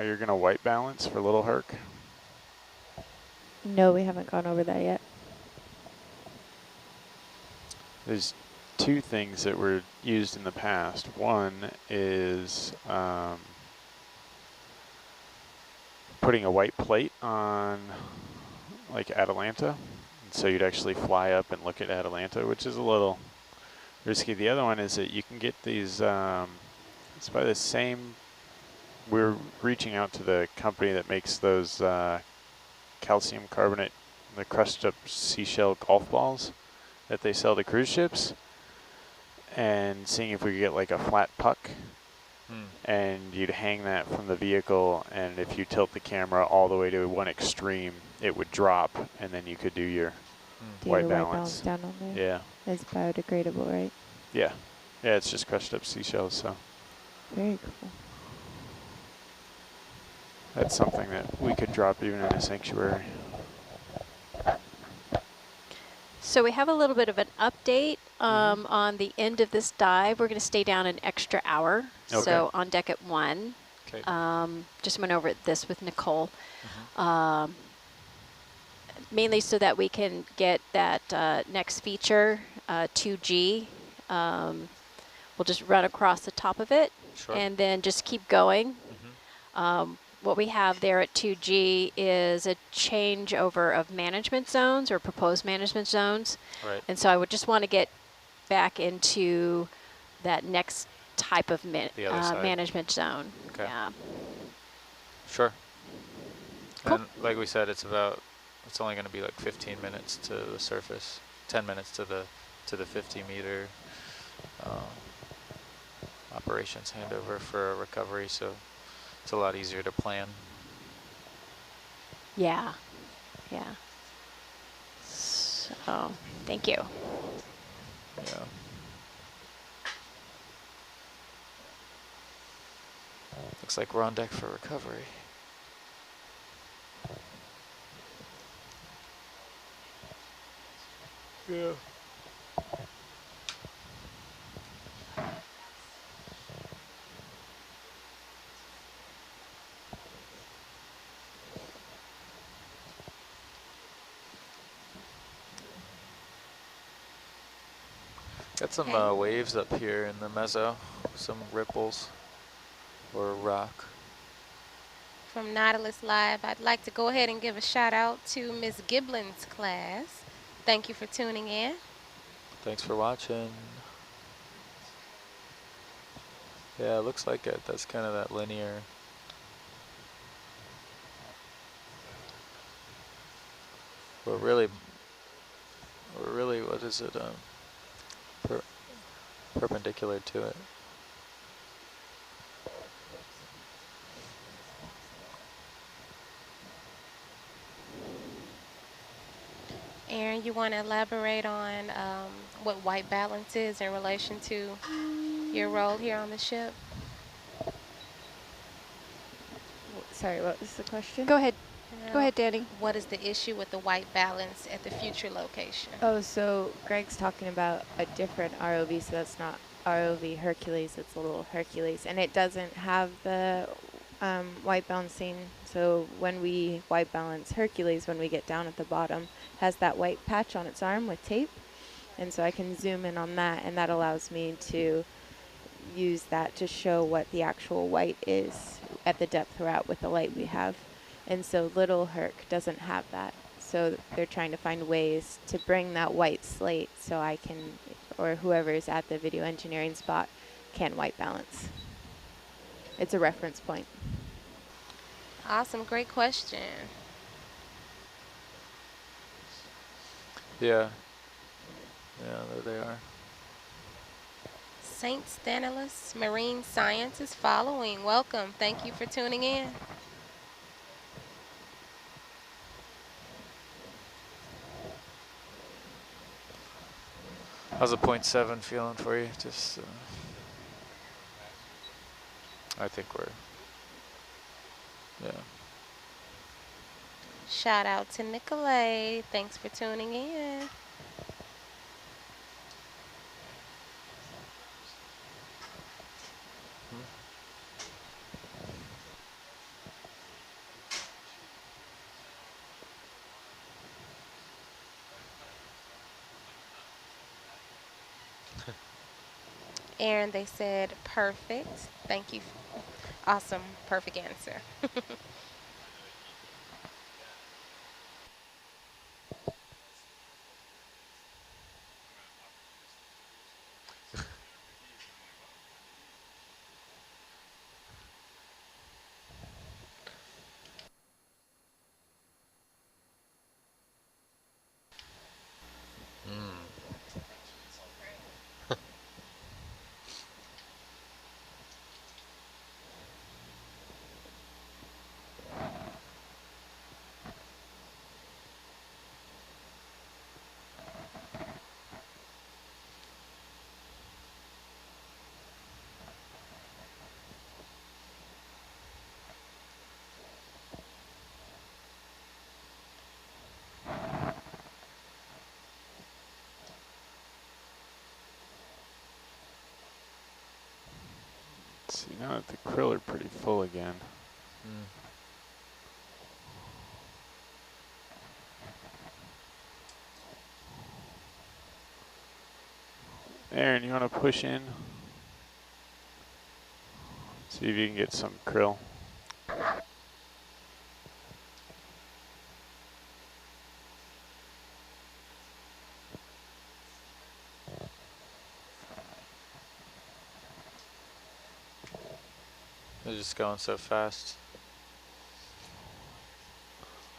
Are you gonna white balance for Little Herc? No, we haven't gone over that yet. There's two things that were used in the past. One is putting a white plate on like Atalanta. And so you'd actually fly up and look at Atalanta, which is a little risky. The other one is that you can get these, it's by the same, we're reaching out to the company that makes those calcium carbonate, the crushed up seashell golf balls that they sell to cruise ships, and seeing if we could get like a flat puck. And you'd hang that from the vehicle, and if you tilt the camera all the way to one extreme, it would drop, and then you could do your white balance down on there. Yeah. It's biodegradable, right? Yeah. Yeah, it's just crushed up seashells, so. Very cool. That's something that we could drop even in a sanctuary. So we have a little bit of an update on the end of this dive. We're going to stay down an extra hour. Okay. So on deck at 1. Okay. Just went over this with Nicole. Mainly so that we can get that next feature, 2G. We'll just run across the top of it. Sure. And then just keep going. What we have there at 2G is a changeover of management zones or proposed management zones. Right. And so I would just want to get back into that next type of management zone. Okay. Yeah. Sure. Cool. And like we said, it's only going to be like 15 minutes to the surface, 10 minutes to the 50-meter operations handover for a recovery, so it's a lot easier to plan. Yeah. Yeah. So, thank you. Yeah. Looks like we're on deck for recovery. Yeah. Got some waves up here in the mezzo, some ripples or rock. From Nautilus Live, I'd like to go ahead and give a shout out to Ms. Giblin's class. Thank you for tuning in. Thanks for watching. Yeah, it looks like it. That's kind of that linear. We're really, what is it? Perpendicular to it. Aaron, you want to elaborate on what white balance is in relation to your role here on the ship? Sorry, what was the question? Go ahead. Go ahead, Danny. What is the issue with the white balance at the future location? Oh, so Greg's talking about a different ROV, so that's not ROV Hercules, it's a Little Hercules, and it doesn't have the white balancing. So when we white balance Hercules, when we get down at the bottom, has that white patch on its arm with tape, and so I can zoom in on that, and that allows me to use that to show what the actual white is at the depth we're at with the light we have. And so Little Herc doesn't have that. So they're trying to find ways to bring that white slate so I can, or whoever's at the video engineering spot, can white balance. It's a reference point. Awesome, great question. Yeah. Yeah, there they are. St. Stanislaus Marine Science is following. Welcome. Thank you for tuning in. How's the 0.7 feeling for you? Just, I think we're, yeah. Shout out to Nicolay. Thanks for tuning in. And they said perfect. Thank you. Awesome. Perfect answer. Let's see, now that the krill are pretty full again. Aaron, you want to push in? See if you can get some krill. They're just going so fast.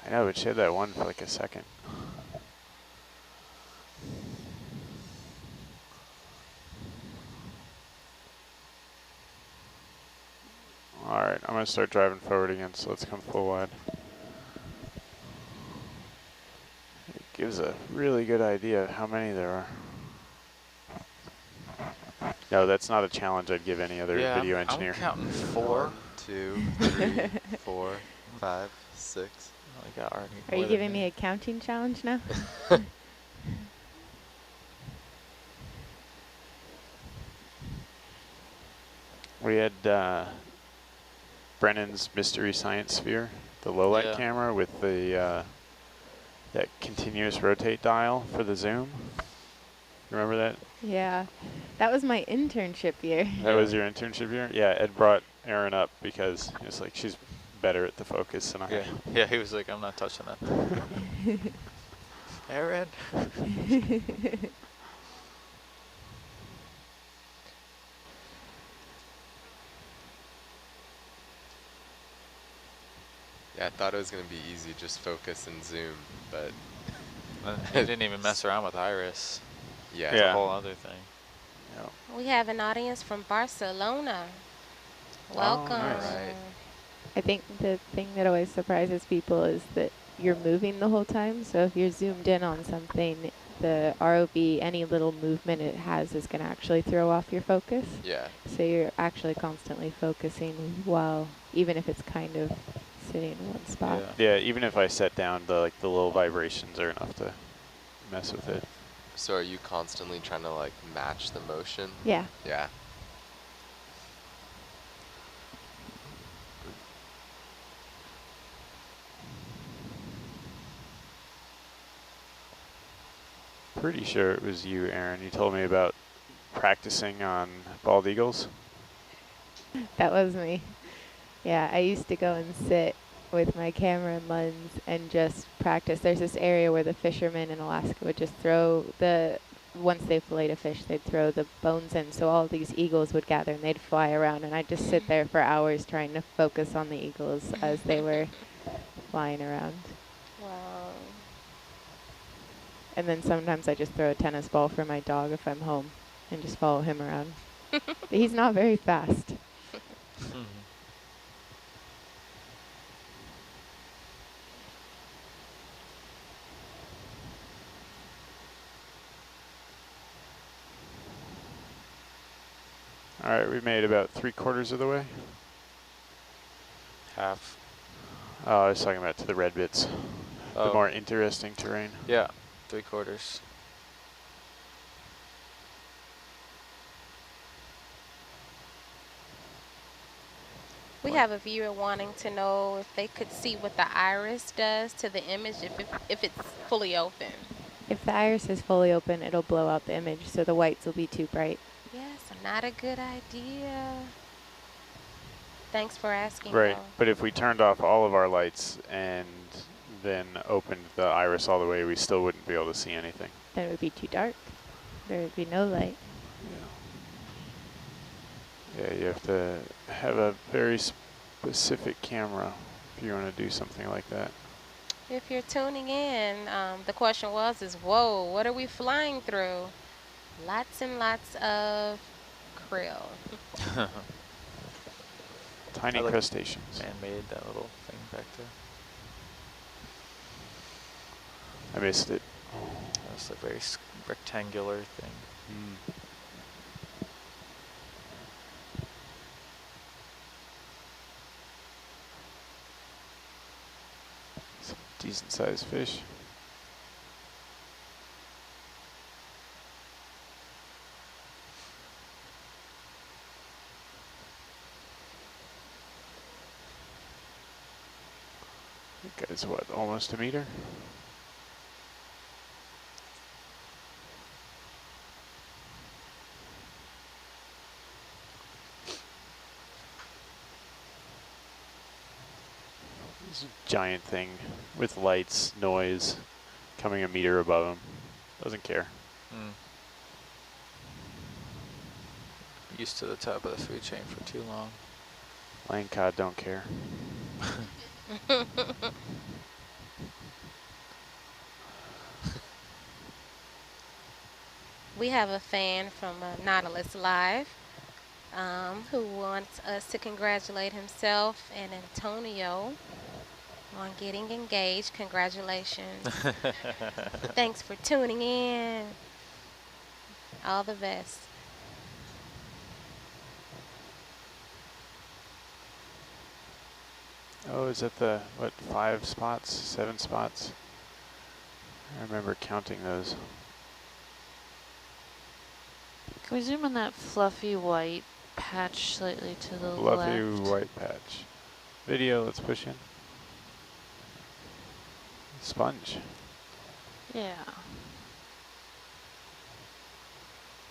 I know, but she had that one for like a second. All right, I'm gonna start driving forward again, so let's come full wide. It gives a really good idea of how many there are. No, that's not a challenge I'd give any other video engineer. I'm counting 4. 1, 2, 3, 4, 5, 6. Oh, we got Arnie Are more you than giving me a counting challenge now? We had Brennan's Mystery Science Sphere, the low light camera with the that continuous rotate dial for the zoom. Remember that? Yeah, that was my internship year. That was your internship year? Yeah, Ed brought Erin up because it's like she's better at the focus than I am. Yeah, he was like, I'm not touching that. Aaron. Yeah, I thought it was going to be easy, just focus and zoom, but... He didn't even mess around with iris. Yeah. It's a whole other thing. Yeah. We have an audience from Barcelona. Welcome. Nice. Right. I think the thing that always surprises people is that you're moving the whole time. So if you're zoomed in on something, the ROV, any little movement it has is going to actually throw off your focus. Yeah. So you're actually constantly focusing while, even if it's kind of sitting in one spot. Yeah, even if I set down, the little vibrations are enough to mess with it. So are you constantly trying to like match the motion? Yeah. Yeah. Pretty sure it was you, Aaron. You told me about practicing on bald eagles. That was me. Yeah, I used to go and sit with my camera and lens and just practice. There's this area where the fishermen in Alaska would just throw once they fillet a fish, they'd throw the bones in. So all these eagles would gather and they'd fly around, and I'd just sit there for hours trying to focus on the eagles as they were flying around. Wow. And then sometimes I just throw a tennis ball for my dog if I'm home and just follow him around. But he's not very fast. All right, we made about 3/4 of the way. Half. Oh, I was talking about to the red bits, the more interesting terrain. Yeah, 3/4. We have a viewer wanting to know if they could see what the iris does to the image if it's fully open. If the iris is fully open, it'll blow out the image, so the whites will be too bright. Yes, and Not a good idea. Thanks for asking, Right, though. but if we turned off all of our lights and then opened the iris all the way, we still wouldn't be able to see anything. Then it would be too dark. There would be no light. Yeah, you have to have a very specific camera if you want to do something like that. If you're tuning in, the question is, whoa, what are we flying through? Lots and lots of krill. Tiny I like crustaceans. Man-made, that little thing back there. I missed it. That's a very rectangular thing. Mm. Some decent sized fish. That guy's what, almost a meter? This giant thing with lights, noise, coming a meter above him. Doesn't care. Mm. Used to the top of the food chain for too long. Land cod don't care. We have a fan from Nautilus Live who wants us to congratulate himself and Antonio on getting engaged. Congratulations. Thanks for tuning in. All the best. Oh, is that the, what, 5 spots, 7 spots? I remember counting those. Can we zoom on that fluffy white patch slightly to the Fluffy left? white patch. Video, let's push in. Sponge. Yeah.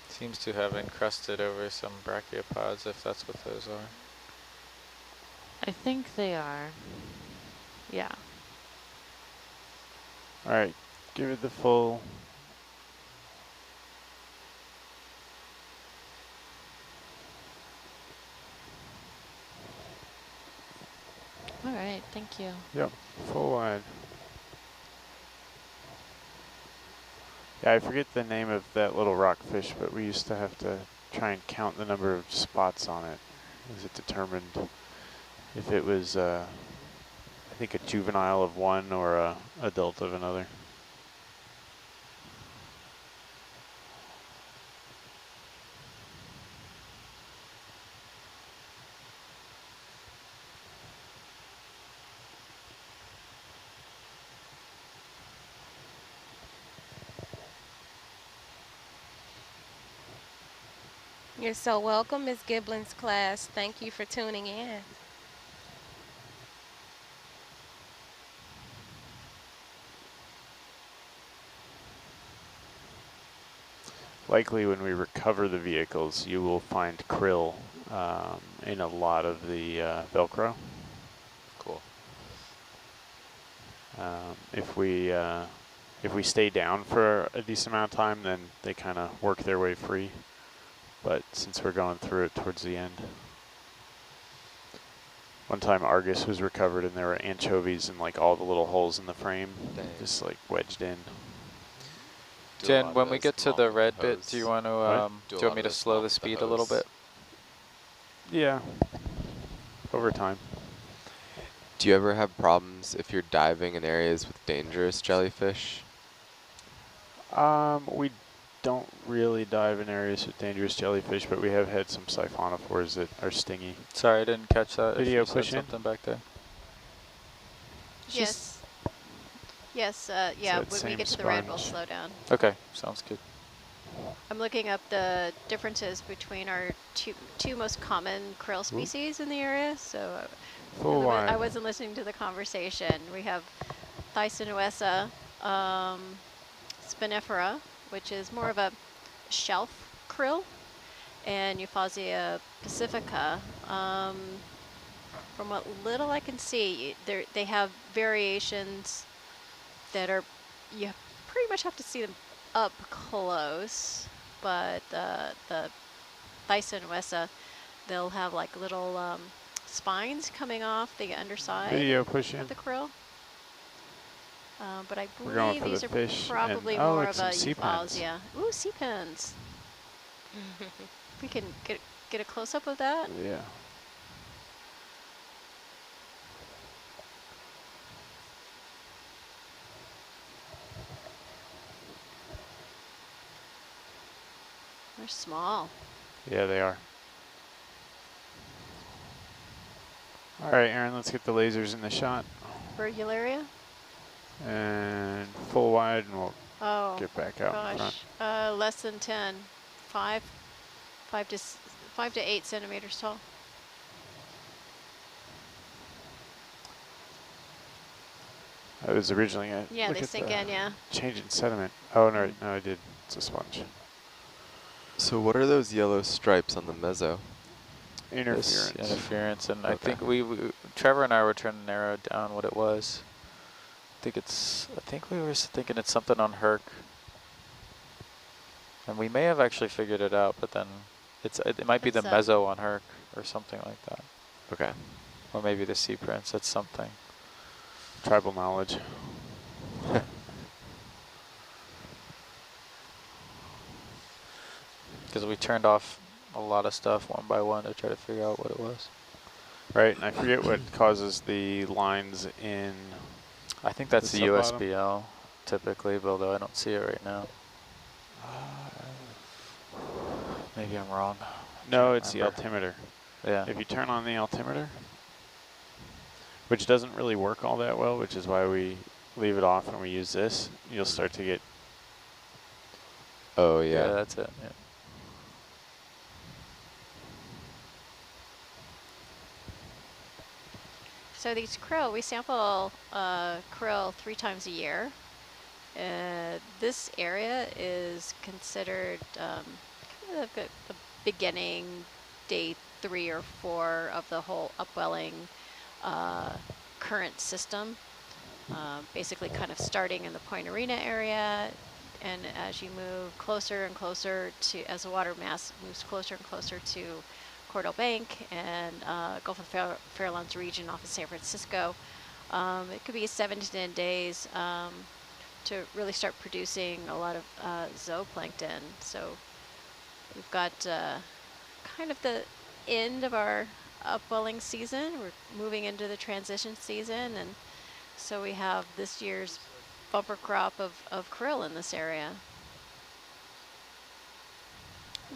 Seems to have encrusted over some brachiopods, if that's what those are. I think they are. Yeah. All right, give it the full. All right, thank you. Yep, full wide. Yeah, I forget the name of that little rockfish, but we used to have to try and count the number of spots on it. As it determined if it was, I think, a juvenile of one or a adult of another. You're so welcome, Ms. Giblin's class. Thank you for tuning in. Likely when we recover the vehicles, you will find krill in a lot of the Velcro. Cool. If we stay down for a decent amount of time, then they kind of work their way free. But since we're going through it towards the end. One time Argus was recovered and there were anchovies in like all the little holes in the frame, just like wedged in. Jen, when we get to the red bit, do you want to do you want me to slow the speed a little bit? Yeah, over time. Do you ever have problems if you're diving in areas with dangerous jellyfish? We don't really dive in areas with dangerous jellyfish, but we have had some siphonophores that are stingy. Sorry, I didn't catch that. Video if you push said in. something back there. Yes. Yes, yeah, that when we same get to the red, we'll sponge. slow down. Okay, sounds good. I'm looking up the differences between our two most common krill species in the area. So Full wide. I wasn't listening to the conversation. We have Thyssinoessa spinifera, which is more of a shelf krill, and Euphausia pacifica. From what little I can see, they have variations that are, you pretty much have to see them up close, but the Thyssen they'll have like little spines coming off the underside Video push in. of the krill. But I We're going believe for these the are fish probably and, oh, more look, of some a sea pens. Euphausia. Ooh, sea pens. We can get a close-up of that. Yeah. They're small. Yeah, they are. All right, Aaron, let's get the lasers in the shot. Virgularia? And full wide, and we'll get back out in front. Gosh, less than 10. 5 to 8 centimeters tall. I was originally at Yeah, look they at sink the in, yeah. change in sediment. Oh, no, no, I did. It's a sponge. So what are those yellow stripes on the meso? Interference. Interference, and Okay. I think Trevor and I were trying to narrow down what it was. I think we were thinking it's something on Herc. And we may have actually figured it out, but then it might be the meso on Herc or something like that. Okay. Or maybe the sea prints, it's something. Tribal knowledge. Because we turned off a lot of stuff one by one to try to figure out what it was. Right, and I forget what causes the lines in. I think that's the sub-bottom. USBL typically, although I don't see it right now. Maybe I'm wrong. No, it's the Remember. altimeter. Yeah. If you turn on the altimeter, which doesn't really work all that well, which is why we leave it off and we use this, you'll start to get. Oh, Yeah, yeah. that's it. Yeah. So these krill, we sample krill 3 times a year. This area is considered kind of the beginning, day 3 or 4 of the whole upwelling current system. Basically kind of starting in the Point Arena area, and as you move closer and closer to, as the water mass moves closer and closer to Cordell Bank and Gulf of Fairlands region off of San Francisco, it could be 7 to 10 days to really start producing a lot of zooplankton. So we've got kind of the end of our upwelling season. We're moving into the transition season, and so we have this year's bumper crop of krill in this area.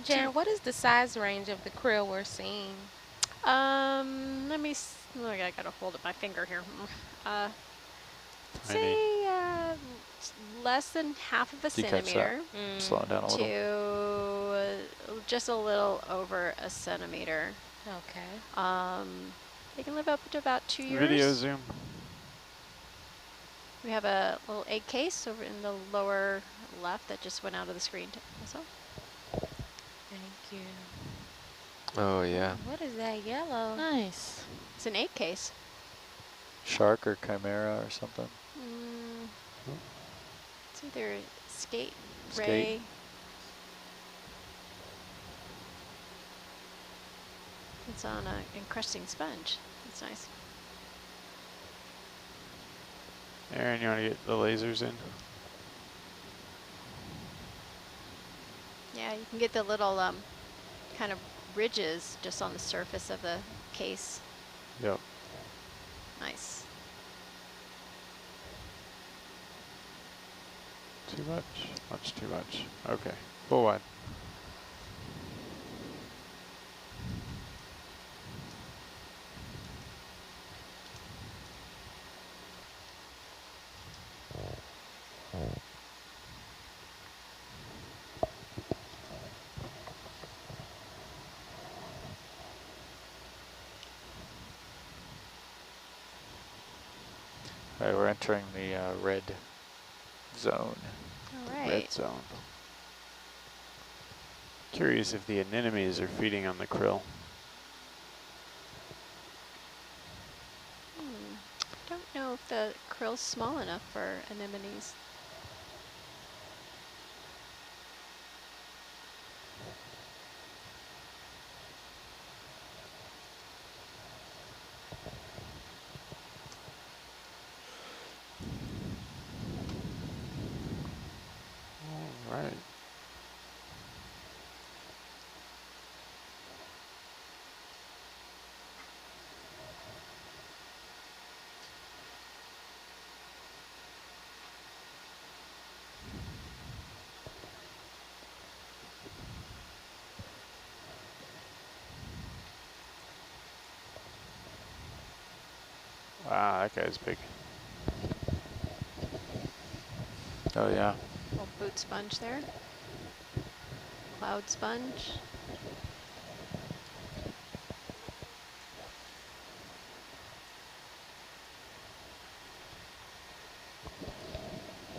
Jan, what is the size range of the krill we're seeing? Let me, I gotta hold up my finger here. Say less than half of a Did you catch centimeter that? Slow it down a little. to just a little over a centimeter. Okay. They can live up to about 2 years. Video zoom. We have a little egg case over in the lower left that just went out of the screen. Thank you. Oh, yeah. What is that yellow? Nice. It's an egg case. Shark or chimera or something. It's either skate, Skate. ray. It's on an encrusting sponge. It's nice. Aaron, you want to get the lasers in? Yeah, you can get the little kind of ridges just on the surface of the case. Yep. Nice. Too much? Much too much. Okay. Full wide. All right, we're entering the red zone. All right. Red zone. Curious if the anemones are feeding on the krill. Don't know if the krill's small enough for anemones. All right. Wow, that guy's big. Oh yeah. Little boot sponge there. Cloud sponge.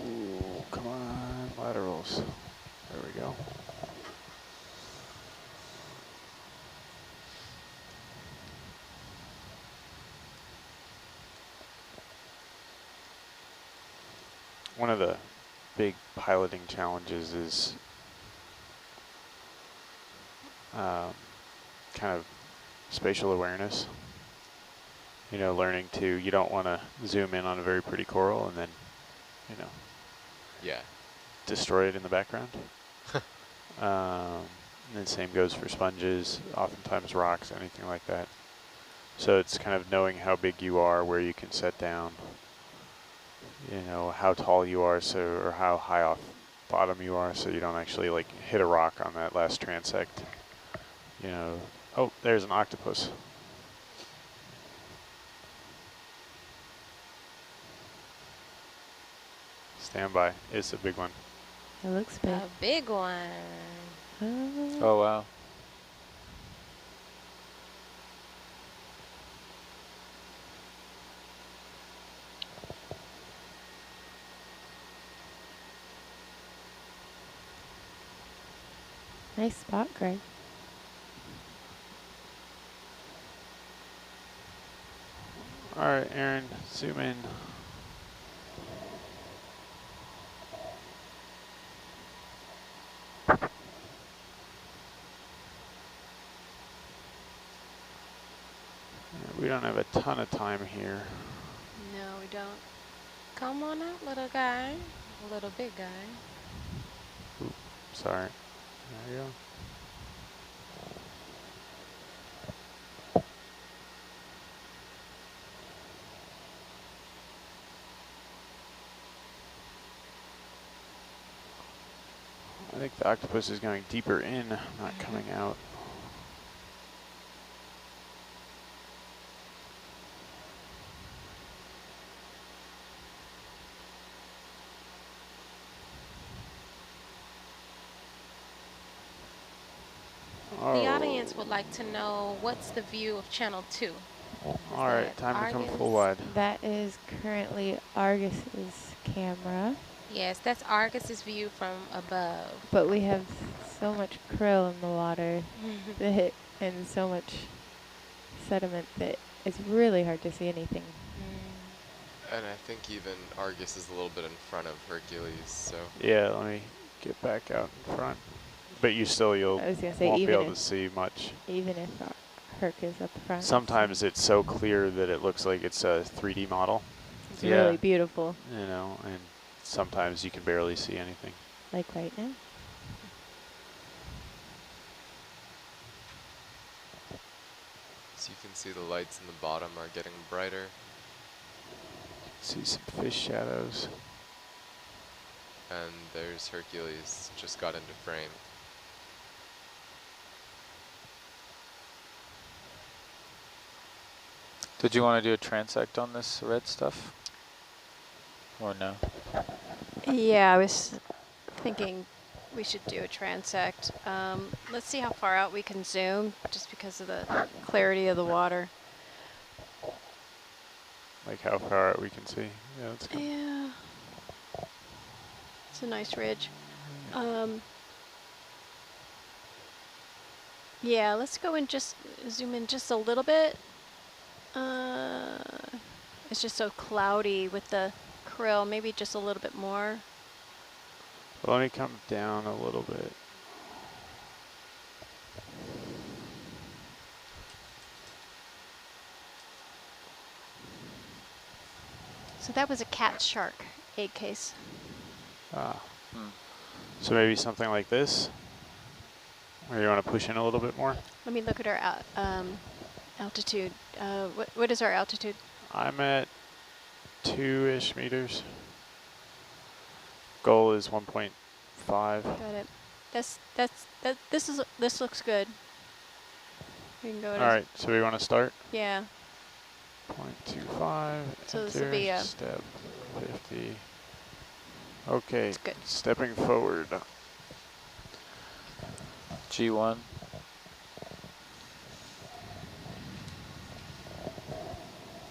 Ooh, come on, laterals. There we go. One of the big piloting challenges is kind of spatial awareness. You know, learning to, you don't want to zoom in on a very pretty coral and then, you know, Yeah. destroy it in the background. And the same goes for sponges, oftentimes rocks, anything like that. So it's kind of knowing how big you are, where you can set down, you know, how tall you are, so, or how high off bottom you are, so you don't actually like hit a rock on that last transect. You know, oh, there's an octopus. Stand by, it's a big one. It looks big. A big one. Oh wow. Nice spot, Greg. All right, Aaron, zoom in. We don't have a ton of time here. No, we don't. Come on out, little guy. Little big guy. Oop, sorry. There you go. I think the octopus is going deeper in, not coming out. The audience would like to know what's the view of channel 2. All right, time to come full wide. That is currently Argus's camera. Yes, that's Argus's view from above. But we have so much krill in the water that, and so much sediment that it's really hard to see anything. And I think even Argus is a little bit in front of Hercules, so. Yeah, let me get back out in front. But you still, I was gonna say, won't be even able to if- see much. Even if Herc is up front. Sometimes it's so clear that it looks like it's a 3D model, It's Yeah. really beautiful, you know, and sometimes you can barely see anything. like right now. So you can see the lights in the bottom are getting brighter. See some fish shadows. And there's Hercules, just got into frame. Did you want to do a transect on this red stuff? Or no? Yeah, I was thinking we should do a transect. Let's see how far out we can zoom, just because of the clarity of the water. Like how far out we can see. Yeah, that's good. Yeah. It's a nice ridge. Yeah, let's go and just zoom in just a little bit. It's just so cloudy with the krill, maybe just a little bit more. Well, let me come down a little bit. So that was a cat shark egg case. Ah. Hmm. So maybe something like this? Or you want to push in a little bit more? Let me look at our altitude. What is our altitude? I'm at 2-ish meters. Goal is 1.5. Got it. This looks good. We can go All to, right, so we want to start? yeah. 0.25, So this will enter, be a, step 50. Okay, it's good. stepping forward. G1.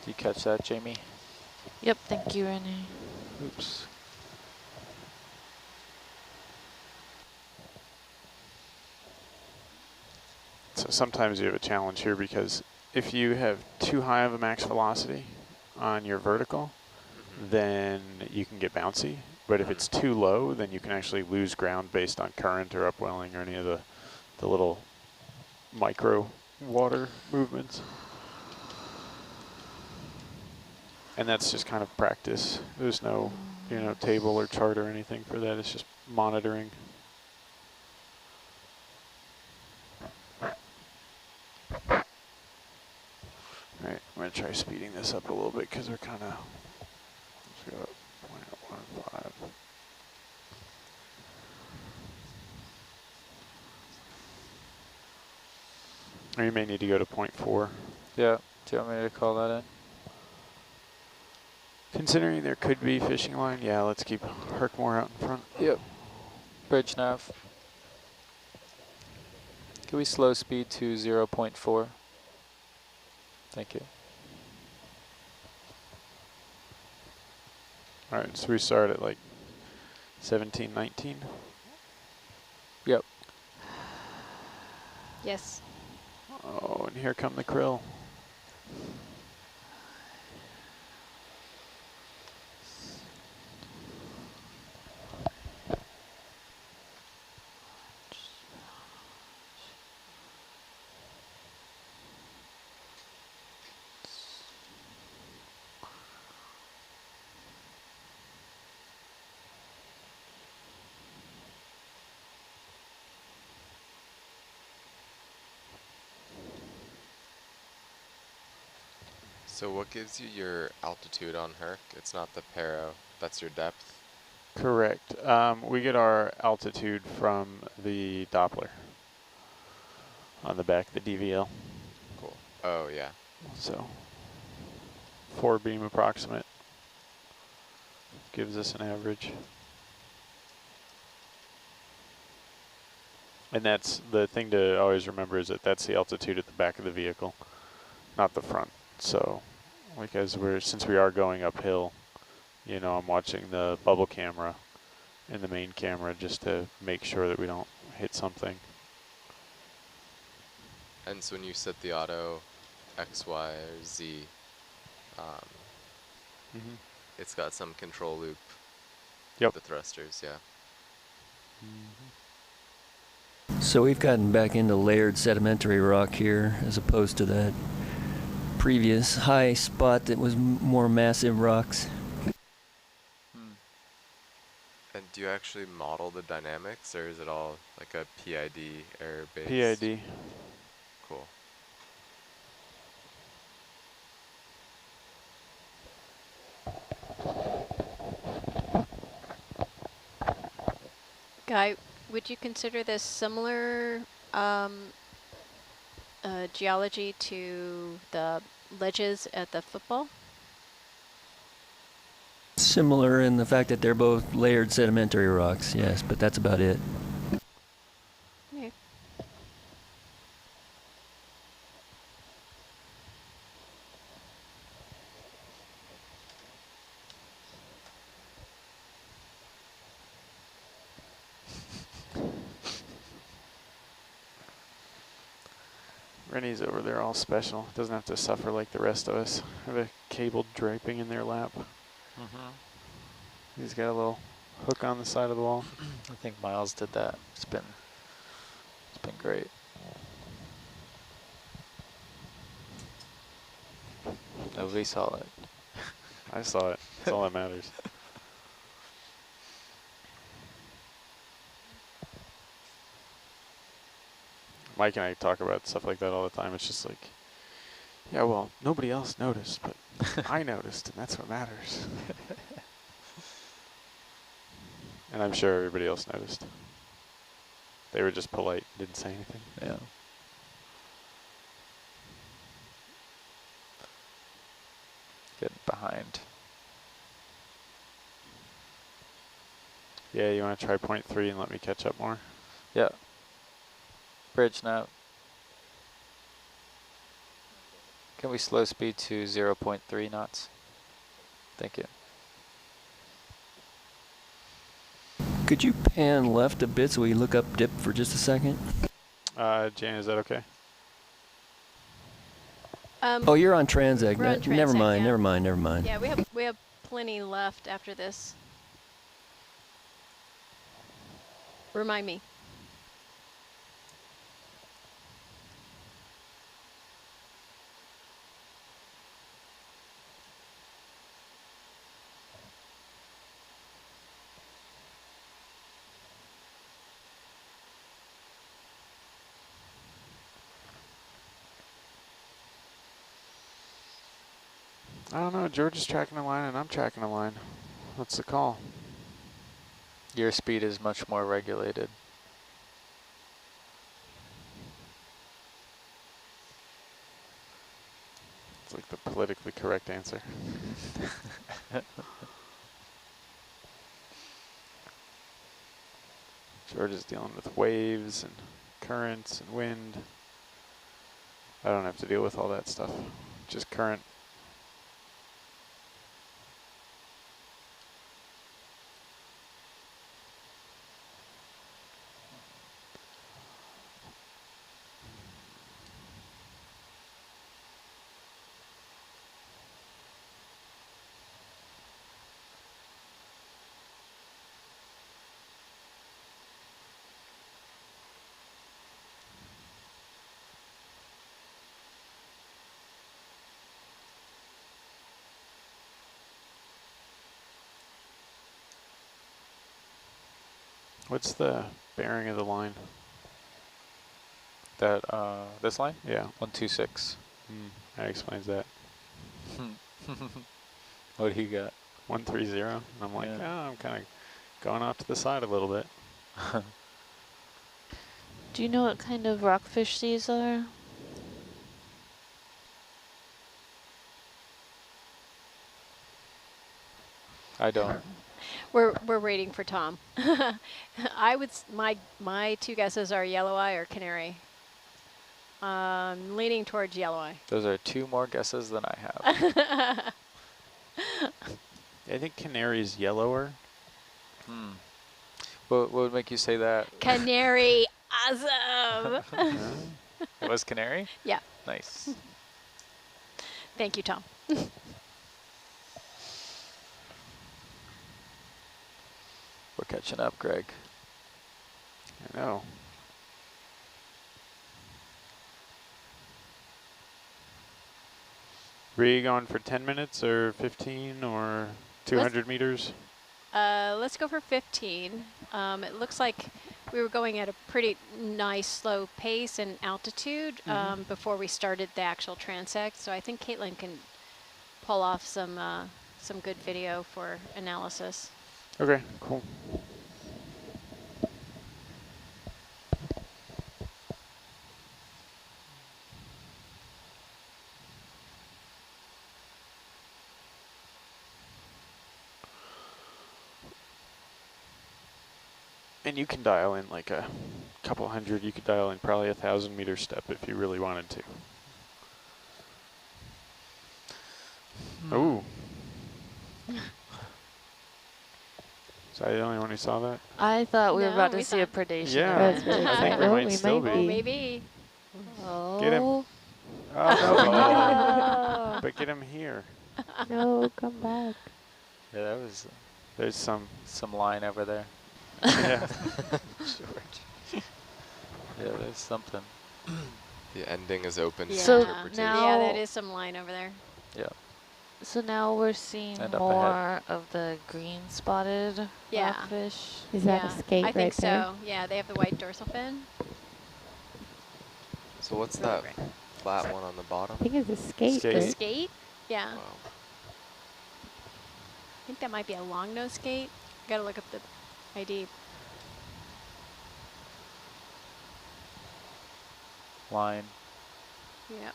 Do you catch that, Jamie? Yep, thank you, Renee. Oops. So sometimes you have a challenge here because if you have too high of a max velocity on your vertical, then you can get bouncy. But if it's too low, then you can actually lose ground based on current or upwelling or any of the little micro water movements. And that's just kind of practice. There's no, table or chart or anything for that. It's just monitoring. All right, I'm gonna try speeding this up a little bit because we're kind of, let's go up 0.15. Or you may need to go to 0.4. Yeah. Do you want me to call that in? Considering there could be fishing line, yeah, let's keep Hercmore out in front. Yep. Bridge nav. Can we slow speed to 0.4? Thank you. All right, so we start at like 17, 19. Yep. Yes. Oh, and here come the krill. So what gives you your altitude on Herc? It's not the Paro, that's your depth? Correct. We get our altitude from the Doppler on the back of the DVL. Cool. Oh, yeah. So 4 beam approximate gives us an average. And that's the thing to always remember, is that that's the altitude at the back of the vehicle, not the front. So like since we are going uphill, I'm watching the bubble camera and the main camera just to make sure that we don't hit something. And so when you set the auto X, Y, or Z, it's got some control loop. Yep. The thrusters, yeah. So we've gotten back into layered sedimentary rock here as opposed to that previous high spot that was more massive rocks. And do you actually model the dynamics, or is it all like a PID error based? PID. Cool. Guy, would you consider this similar geology to the ledges at the football? Similar in the fact that they're both layered sedimentary rocks, yes, but that's about it. Okay. Rennie's over there all special. Doesn't have to suffer like the rest of us. Have a cable draping in their lap. He's got a little hook on the side of the wall. I think Miles did that. It's been great. Nobody saw it. I saw it. That's all that matters. Mike and I talk about stuff like that all the time. It's just like, yeah, well, nobody else noticed, but I noticed, and that's what matters. And I'm sure everybody else noticed. They were just polite, didn't say anything. Yeah. Getting behind. Yeah, you want to try 0.3 and let me catch up more? Yeah. Bridge nav. Can we slow speed to 0.3 knots? Thank you. Could you pan left a bit so we look up dip for just a second? Jan, is that okay? Oh, you're on transect. We're on Never transect, mind, yeah. never mind, never mind. Yeah, we have plenty left after this. Remind me. I don't know. George is tracking a line and I'm tracking a line. What's the call? Your speed is much more regulated. It's like the politically correct answer. George is dealing with waves and currents and wind. I don't have to deal with all that stuff. Just current. What's the bearing of the line? That this line? Yeah. 126. That explains that. What do you got? 130. And I'm like, Yeah. oh, I'm kind of going off to the side a little bit. Do you know what kind of rockfish these are? I don't. We're waiting for Tom. I would my two guesses are yellow eye or canary. Leaning towards yellow eye. Those are two more guesses than I have. I think canary's yellower. What would make you say that? Canary, awesome. It was canary? Yeah. Nice. Thank you, Tom. We're catching up, Greg. I know. Were you going for 10 minutes or 15 or 200 meters? Let's go for 15. It looks like we were going at a pretty nice slow pace and altitude before we started the actual transect. So I think Caitlin can pull off some good video for analysis. Okay, cool. And you can dial in like a couple hundred, you could dial in probably 1,000 meter step if you really wanted to. Ooh. Was I the only one who saw that? I thought we were No, about to we see a saw- predation. Yeah. That's really I think exciting. we Oh, might still Oh, be. maybe. Oh. Get him. Oh, Oh, but get him here. no, come back. Yeah, that was There's some. line over there. Yeah. George. Yeah, there's something. The ending is open to So interpretation. now- Yeah, that is some line over there. Yeah. So now we're seeing And up more ahead. of the green spotted Yeah. rockfish. Is that Yeah, a skate I right think there? so. Yeah, they have the white dorsal fin. So what's Really that great. flat one on the bottom? I think it's a skate. Skate. but- Skate? Yeah. Wow. I think that might be a long nose skate. Gotta look up the ID. Line. Yeah.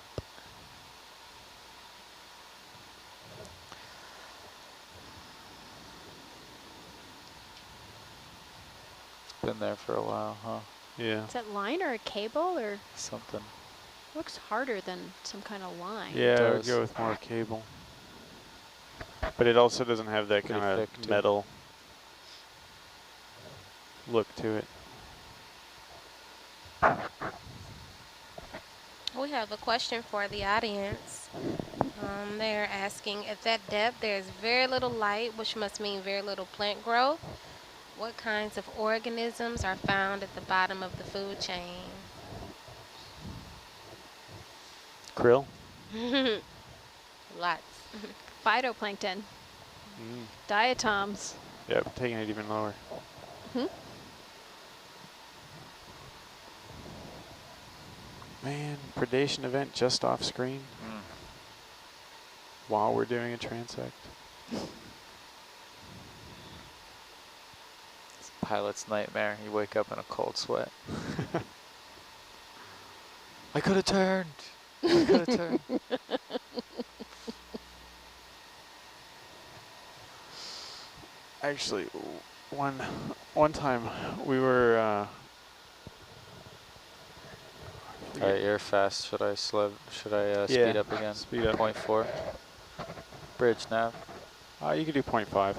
Been there for a while, huh? Yeah. Is that line or a cable or Something. looks harder than some kind of line? Yeah, I would does. go with more cable. But it also doesn't have that Pretty kind thick, of too. metal look to it. We have a question for the audience. They're asking, at that depth, there's very little light, which must mean very little plant growth. What kinds of organisms are found at the bottom of the food chain? Krill? Lots. Phytoplankton, Mm. diatoms. Yep, taking it even lower. Hmm? Man, predation event just off screen Mm. while we're doing a transect. It's a pilot's nightmare. You wake up in a cold sweat. I could have turned. I could have turned. Actually, one time we were. All right, you're fast. Should I Yeah, speed up again? speed up. 0.4. Bridge nav. You could do 0.5.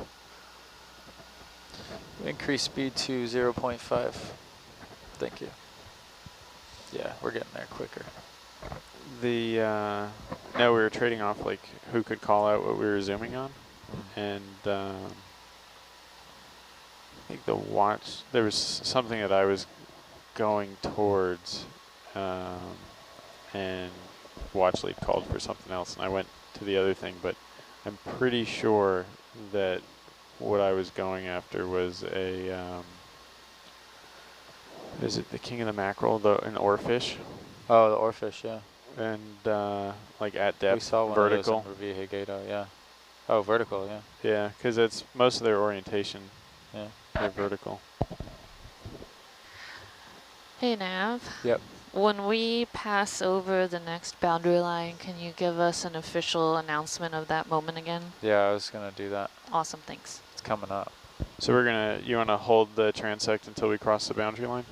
Increase speed to 0.5. Thank you. Yeah, we're getting there quicker. No, we were trading off like who could call out what we were zooming on, and I think the watch, there was something that I was going towards, and watch lead called for something else, and I went to the other thing, but I'm pretty sure that what I was going after was a, is it the king of the mackerel, an oarfish? Oh, the oarfish, yeah. And like at depth, We saw one vertical. of those on ROV Hercules, yeah. Oh, vertical, yeah. Yeah, because it's most of their orientation. Yeah. They're vertical. Hey Nav, Yep. when we pass over the next boundary line, can you give us an official announcement of that moment again? Yeah, I was gonna do that. Awesome, thanks. It's coming up. So you want to hold the transect until we cross the boundary line?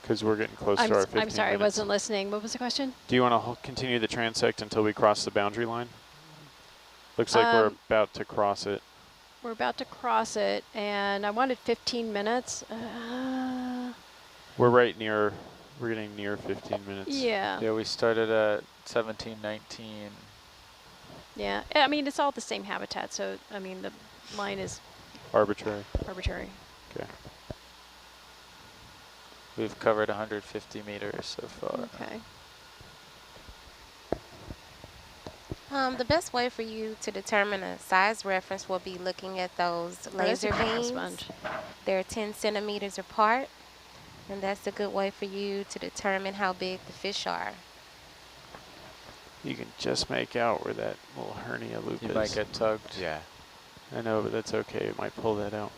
Because we're getting close to our 15 I'm sorry, I minutes. wasn't listening. What was the question? Do you want to continue the transect until we cross the boundary line? Looks like we're about to cross it. We're about to cross it, and I wanted 15 minutes. We're getting near 15 minutes. Yeah. Yeah, we started at 17:19. Yeah. I mean, it's all the same habitat, so, I mean, the line is Arbitrary. arbitrary. Okay. We've covered 150 meters so far. Okay. The best way for you to determine a size reference will be looking at those laser beams. Sponge. They're 10 centimeters apart, and that's a good way for you to determine how big the fish are. You can just make out where that little hernia loop You is. might get tugged. Yeah. I know, but that's okay. It might pull that out.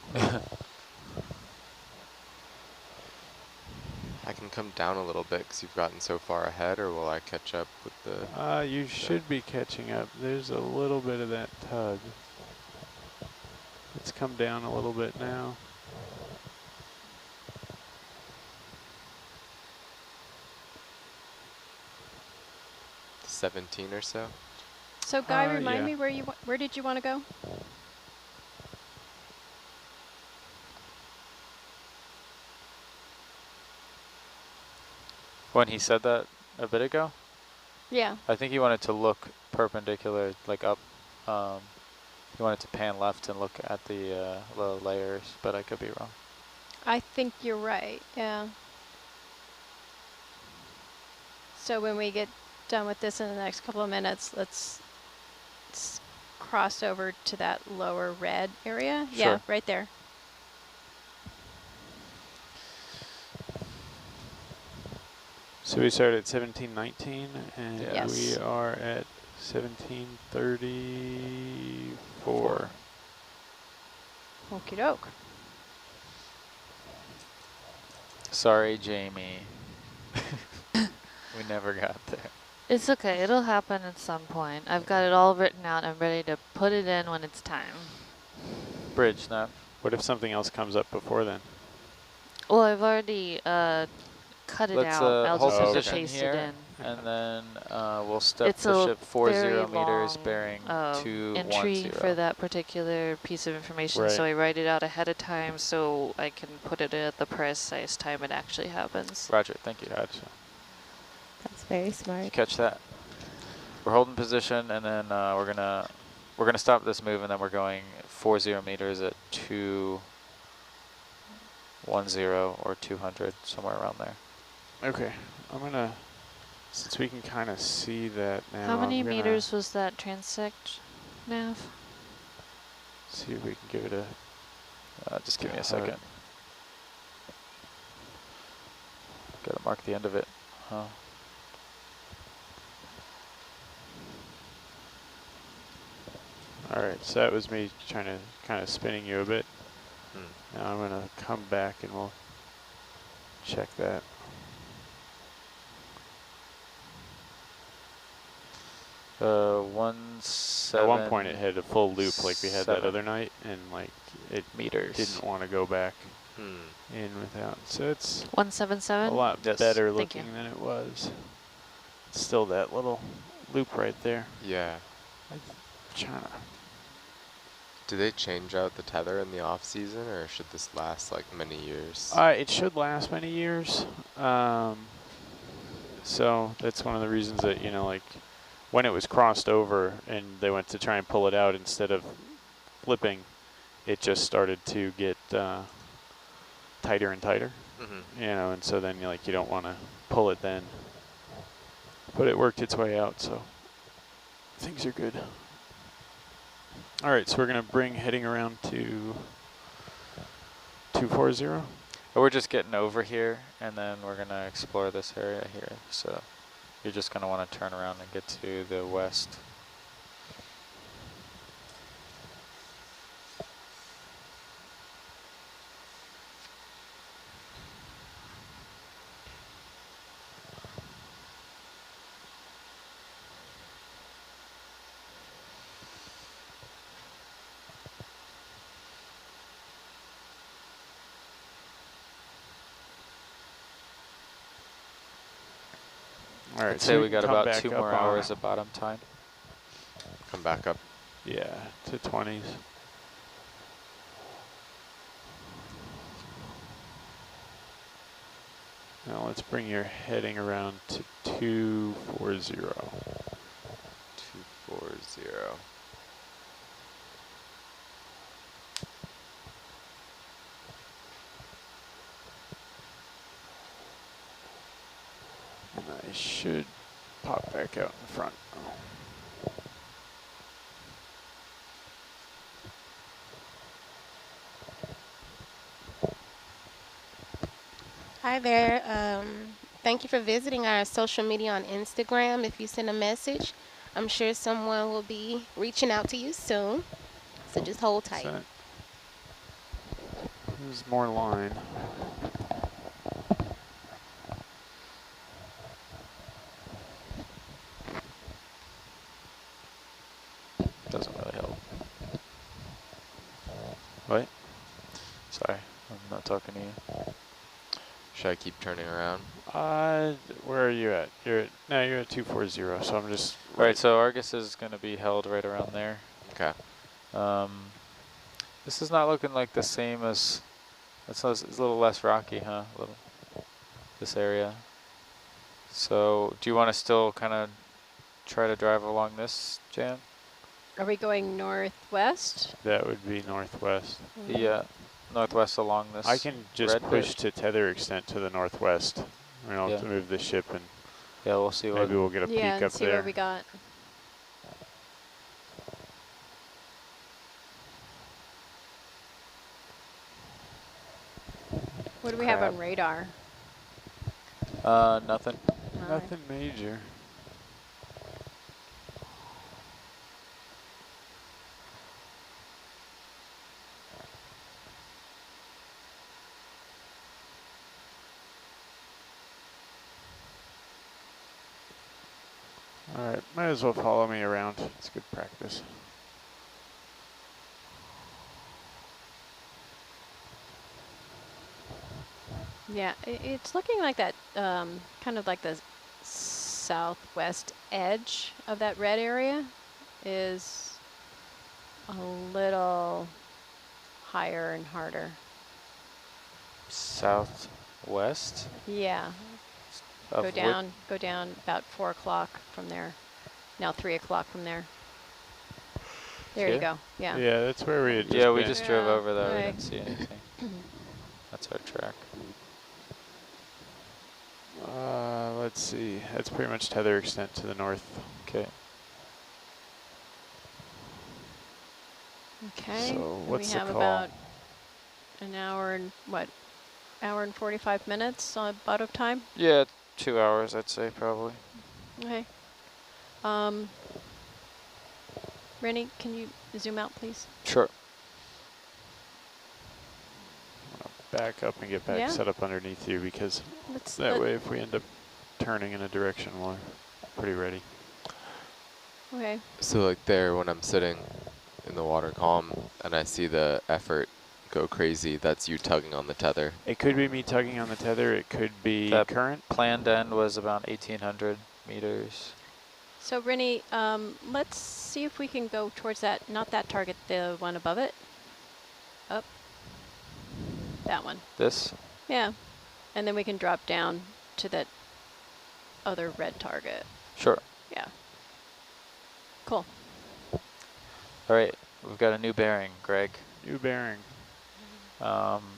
I can come down a little bit because you've gotten so far ahead, or will I catch up with the... You should be catching up. There's a little bit of that tug. Let's come down a little bit now. $17 or so? So, Guy, remind yeah. me where did you want to go? When he said that a bit ago, Yeah. I think he wanted to look perpendicular, like up. He wanted to pan left and look at the layers, but I could be wrong. I think you're right, yeah. So when we get done with this in the next couple of minutes, let's cross over to that lower red area. Sure. Yeah, right there. So we started at 1719 and Yes. we are at 1734. Okie doke. Sorry, Jamie. We never got there. It's okay, it'll happen at some point. I've got it all written out. I'm ready to put it in when it's time. Bridge snap. What if something else comes up before then? Well, I've already cut it Let's out. I'll hold just have to position paste here, it in. and then we'll step It's the a ship 40 very meters, long, bearing entry 210. for that particular piece of information, so Right. I write it out ahead of time so I can put it at the precise time it actually happens. Roger, thank you. Gotcha. That's very Did you smart. catch that? We're holding position, and then we're gonna stop this move, and then we're going 40 meters at 210 or 200, somewhere around there. Okay, I'm gonna, since we can kind of see that now. How many I'm gonna meters was that transect, Nav? See if we can give it a. Just give me a hug. second. Gotta mark the end of it. Huh. All right, so that was me trying to kind of spinning you a bit. Now I'm gonna come back and we'll check that. At one point it had a full loop like we had that other night, and like it meters. didn't want to go back in without. So it's 177? a lot Yes. better Thank you. looking than it was. It's still that little loop right there. Yeah. China. Do they change out the tether in the off season, or should this last like many years? It should last many years. So that's one of the reasons that, you know, like when it was crossed over and they went to try and pull it out, instead of flipping, it just started to get tighter and tighter. You know, and so then you don't want to pull it then. But it worked its way out, so things are good. All right, so we're going to bring heading around to 240. We're just getting over here, and then we're going to explore this area here. So you're just going to want to turn around and get to the west. All right, I'd so say we got come about back 2 up more on- hours of bottom time. Come back up. Yeah, to 20s. Now let's bring your heading around to 240. 240. And I should pop back out in front. Hi there. Thank you for visiting our social media on Instagram. If you send a message, I'm sure someone will be reaching out to you soon. So just hold tight. Set. There's more line. Doesn't really help. What? Sorry, I'm not talking to you. Should I keep turning around? Where are you at? You're at 240, so I'm just... All right, so Argus is going to be held right around there. Okay. This is not looking like the same as... It's a little less rocky, huh? This area. So do you want to still kind of try to drive along this, Jan? Are we going northwest? That would be northwest. Yeah, northwest along this I can just red push bit. to tether extent to the northwest. I mean, I'll have to Yeah. move the ship and Yeah, we'll see what. maybe we'll get a Yeah, peek and up see there. what we got. What do we have Crab. on radar? Nothing. Alright. Nothing major. All right, might as well follow me around. It's good practice. Yeah, it's looking like that, kind of like the southwest edge of that red area is a little higher and harder. Southwest? Yeah, Of go down about 4 o'clock from there. Now 3 o'clock from there. There you Here? go, yeah. Yeah, that's where we had just Yeah, we been. just drove Yeah, over there. We right. didn't see anything. That's our track. Let's see. That's pretty much tether extent to the north. Okay. Okay, So and what's we the have call? about an hour and hour and 45 minutes out of time. Yeah, 2 hours, I'd say, probably. Okay. Rennie, can you zoom out, please? Sure. Back up and get back Yeah. set up underneath you, because Let's that way if we end up turning in a direction, we're pretty ready. Okay. So like there, when I'm sitting in the water column and I see the effort go crazy, that's you tugging on the tether. It could be me tugging on the tether. It could be That current. planned end was about 1,800 meters. So Rennie, let's see if we can go towards that, not that target, the one above it. Up. That one. This? Yeah. And then we can drop down to that other red target. Sure. Yeah. Cool. All right, we've got a new bearing, Greg. New bearing.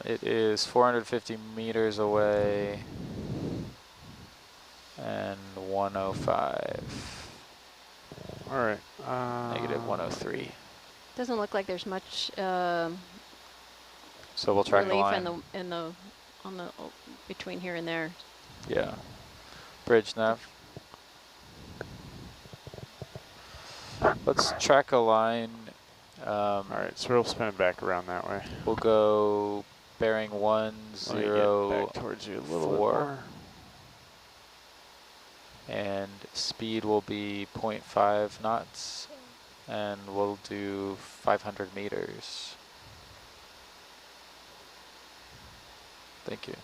It is 450 meters away and 105. All right. Negative 103. Doesn't look like there's much So we'll track the relief line. on the between here and there. Yeah. Bridge nav. Let's track a line. All right, so we'll spin it back around that way. We'll go bearing Let me get back towards you a little bit 4. more. And speed will be 0.5 knots, and we'll do 500 meters. Thank you.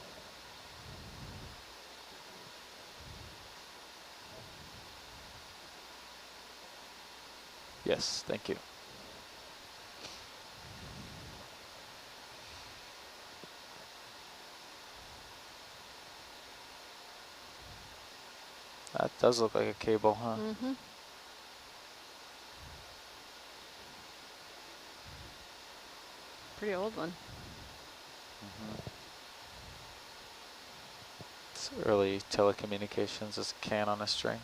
Yes, thank you. That does look like a cable, huh? Mm-hmm. Pretty old one. It's early telecommunications, is a can on a string.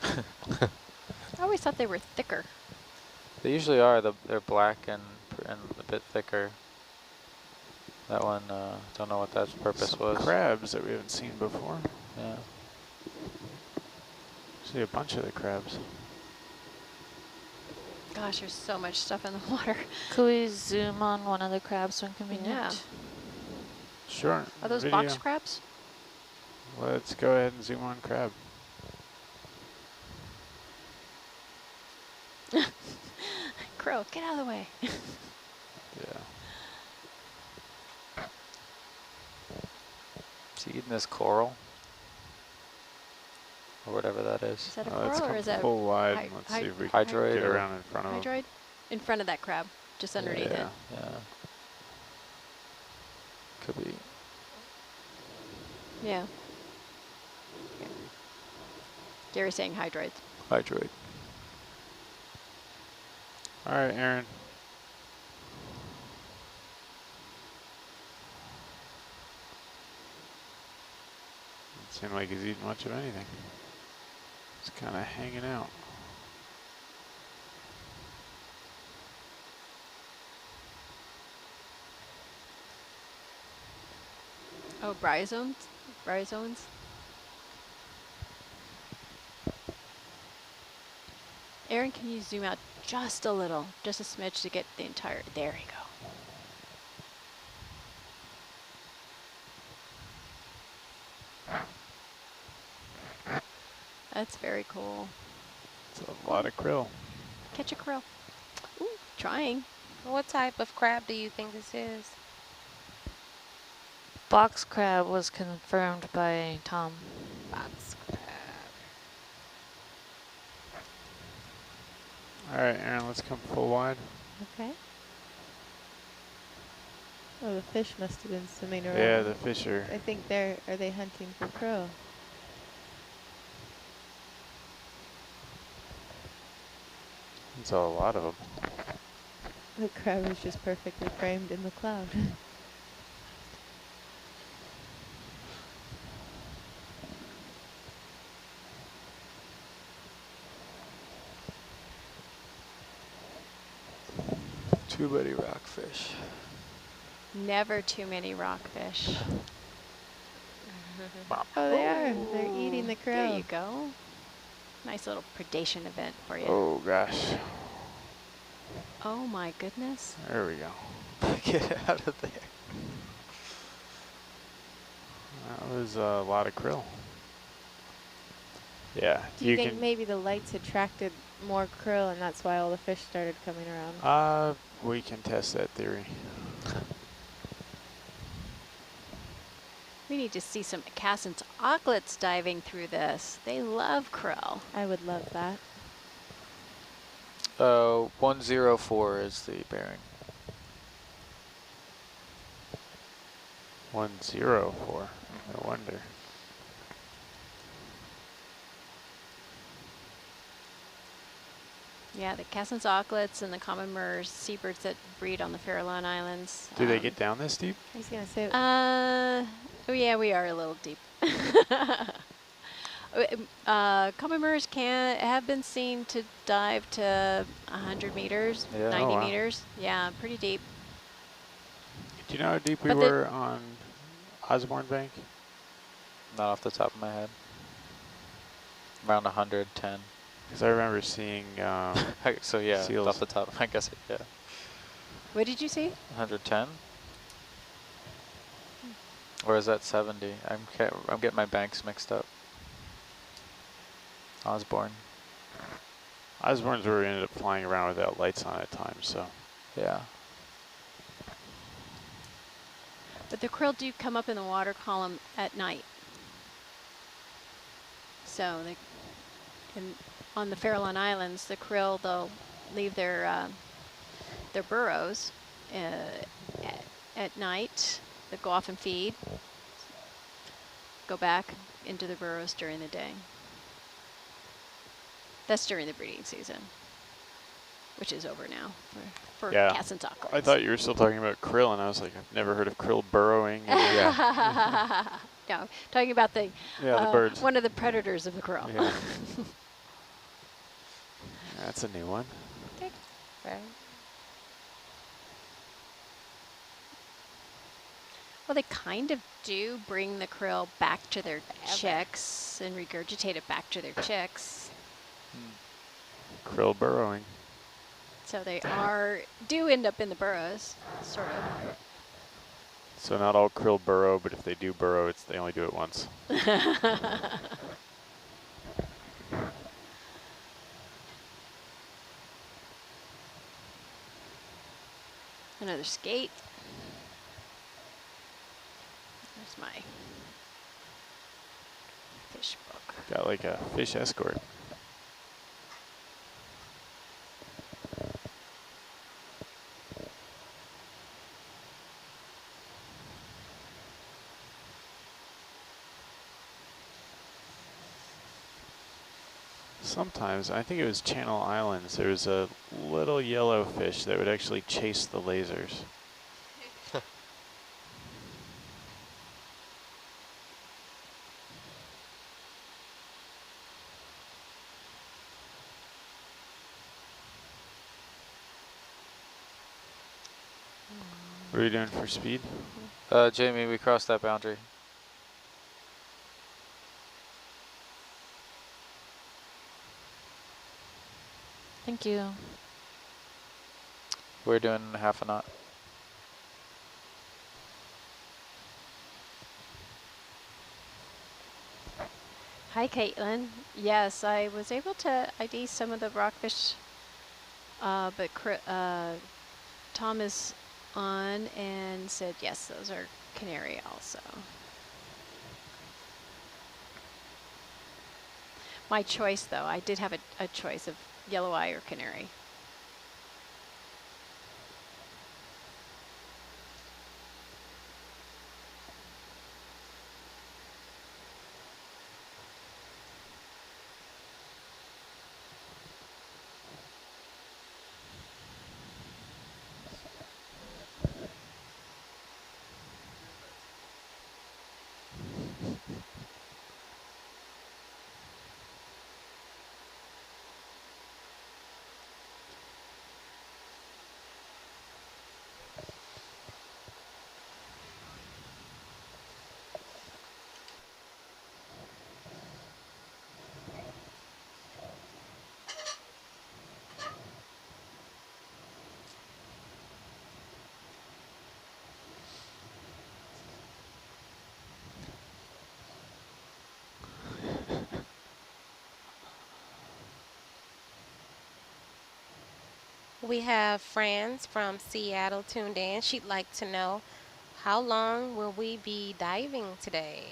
I always thought they were thicker. They usually are. They're black and a bit thicker. That one, don't know what that purpose Some was. crabs that we haven't seen before. Yeah. See a bunch of the crabs. Gosh, there's so much stuff in the water. Could we zoom on one of the crabs when convenient? Yeah. Sure. Are those video. box crabs? Let's go ahead and zoom on crab. Crow, get out of the way. Yeah. Is he eating this coral? Or whatever that Is is. that a Let's coral or come is that full wide. hy- And let's hy- see if we can hydroid get or around in front of them. hydroid? In front of that crab, just underneath it. Yeah. Could be. Yeah. Gary's saying hydroids. Hydroid. All right, Aaron. Doesn't seem like he's eating much of anything. He's kind of hanging out. Oh, bryozoans? Bryozoans? Aaron, can you zoom out just a little, just a smidge to get the entire, there you go. That's very cool. It's a lot of krill. Catch a krill. Ooh, trying. What type of crab do you think this is? Box crab was confirmed by Tom. Box crab. All right, Aaron, let's come full wide. Okay. Oh, the fish must have been swimming around. Yeah, the fish are. I think are they hunting for krill? It's a lot of them. The crab is just perfectly framed in the cloud. Too many rockfish. Never too many rockfish. Oh, they are. They're eating the krill. There you go. Nice little predation event for you. Oh, gosh. Oh my goodness. There we go. Get out of there. That was a lot of krill. Yeah. Do you think maybe the lights attracted more krill and that's why all the fish started coming around? We can test that theory. We need to see some Casson's auklets diving through this. They love krill. I would love that. 104 is the bearing. 104. No wonder. Yeah, the Casson's auklets and the common murres, seabirds that breed on the Farallon Islands. Do they get down this deep? I was going to say. Oh yeah, we are a little deep. Common murres have been seen to dive to 100 meters, Yeah. 90 Oh, wow. meters. Yeah, pretty deep. Do you know how deep we But were on Osborne Bank? Not off the top of my head. Around 110. Because I remember seeing So yeah, seals. off the top, I guess, yeah. What did you see? 110? Or is that 70? I'm getting my banks mixed up. Osborne. Osborne's where we ended up flying around without lights on at times, so. Yeah. But the krill do come up in the water column at night. So on the Farallon Islands, the krill, they'll leave their burrows at night. They go off and feed, go back into the burrows during the day. That's during the breeding season, which is over now for Yeah. Casson's auklets. I thought you were still talking about krill, and I was like, I've never heard of krill burrowing. Yeah. No, talking about the Yeah, the birds. one of the predators of the krill. Yeah. That's a new one. Right. Well, they kind of do bring the krill back to their chicks and regurgitate it back to their chicks. Krill burrowing. So they do end up in the burrows, sort of. So not all krill burrow, but if they do burrow, they only do it once. Another skate. There's my fish book. Got like a fish escort. Sometimes, I think it was Channel Islands, there was a little yellow fish that would actually chase the lasers. What are you doing for speed? Jamie, we crossed that boundary. Thank you. We're doing half a knot. Hi, Caitlin. Yes, I was able to ID some of the rockfish, but Tom is on and said, yes, those are canary also. My choice, though, I did have a choice of yellow eye or canary. We have Franz from Seattle tuned in. She'd like to know, how long will we be diving today?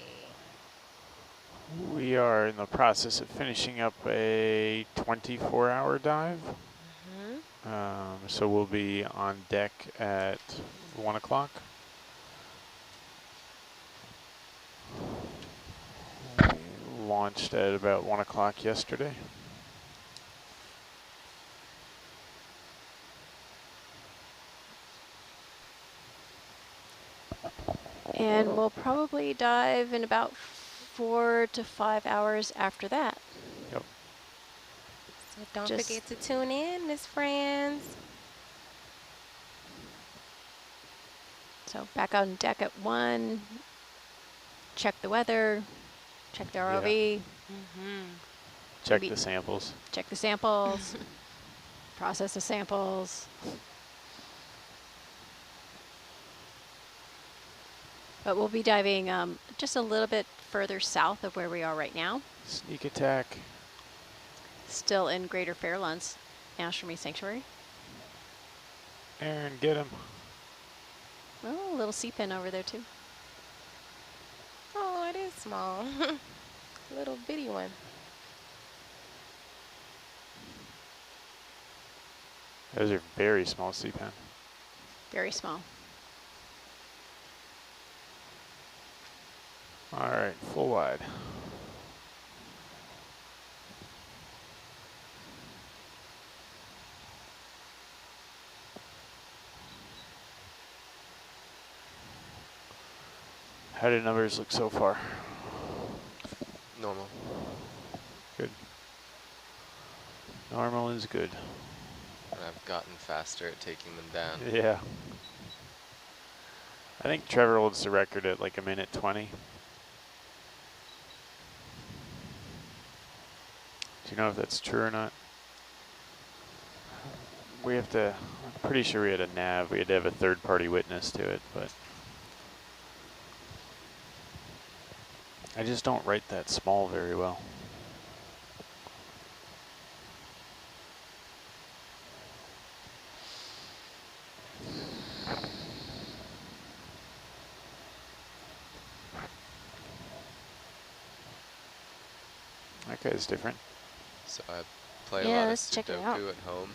We are in the process of finishing up a 24-hour dive. So we'll be on deck at 1 o'clock. We launched at about 1 o'clock yesterday. And we'll probably dive in about 4 to 5 hours after that. Yep. So don't forget to tune in, Miss Franz. So back on deck at 1, check the weather, check the ROV. Check the samples. Check the samples, process the samples. But we'll be diving just a little bit further south of where we are right now. Sneak attack. Still in Greater Fairlands Astronomy Sanctuary. Aaron, get him. Oh, a little sea pin over there too. Oh, it is small. Little bitty one. Those are very small sea pen. Very small. All right, full wide. How do numbers look so far? Normal. Good. Normal is good. And I've gotten faster at taking them down. Yeah. I think Trevor holds the record at like 1:20. Do you know if that's true or not? We have to, I'm pretty sure we had a nav. We had to have a third-party witness to it, but I just don't write that small very well. That guy's different. So I play a Yeah, lot of let's check it out. Sudoku at home,